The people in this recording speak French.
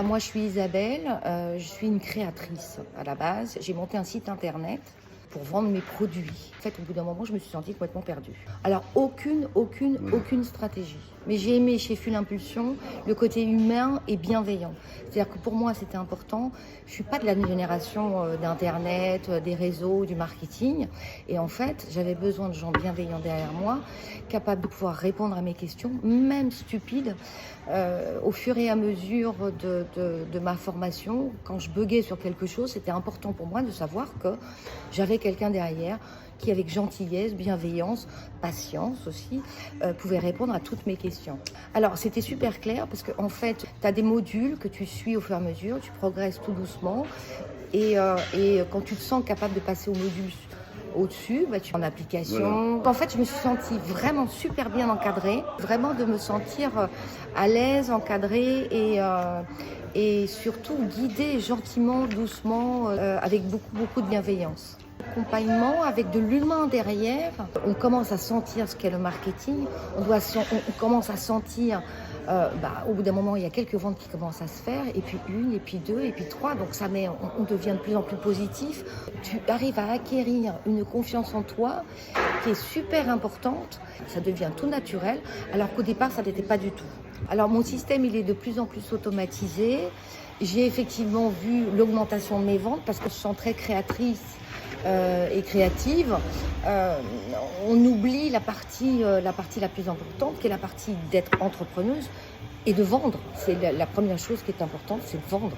Moi, je suis Isabelle, je suis une créatrice à la base. J'ai monté un site internet pour vendre mes produits. En fait, au bout d'un moment, je me suis sentie complètement perdue. Alors, aucune stratégie. Mais j'ai aimé chez Full Impulsion le côté humain et bienveillant. C'est-à-dire que pour moi, c'était important. Je suis pas de la génération d'Internet, des réseaux, du marketing. Et en fait, j'avais besoin de gens bienveillants derrière moi, capables de pouvoir répondre à mes questions, même stupides. Au fur et à mesure de ma formation, quand je buguais sur quelque chose, c'était important pour moi de savoir que j'avais quelqu'un derrière qui, avec gentillesse, bienveillance, patience aussi, pouvait répondre à toutes mes questions. Alors, c'était super clair parce qu'en fait, tu as des modules que tu suis au fur et à mesure, tu progresses tout doucement et quand tu te sens capable de passer au module au-dessus, tu es en application. Voilà. En fait, je me suis sentie vraiment super bien encadrée, vraiment de me sentir à l'aise, encadrée et surtout guidée gentiment, doucement, avec beaucoup de bienveillance. Accompagnement avec de l'humain derrière, on commence à sentir ce qu'est le marketing, on commence à sentir, au bout d'un moment, il y a quelques ventes qui commencent à se faire, et puis une, et puis deux, et puis trois, donc on devient de plus en plus positif. Tu arrives à acquérir une confiance en toi qui est super importante, ça devient tout naturel, alors qu'au départ, ça n'était pas du tout. Alors mon système, il est de plus en plus automatisé. J'ai effectivement vu l'augmentation de mes ventes parce que je suis très créatrice et créative. On oublie la partie la plus importante, qui est la partie d'être entrepreneuse et de vendre. C'est la première chose qui est importante, c'est de vendre.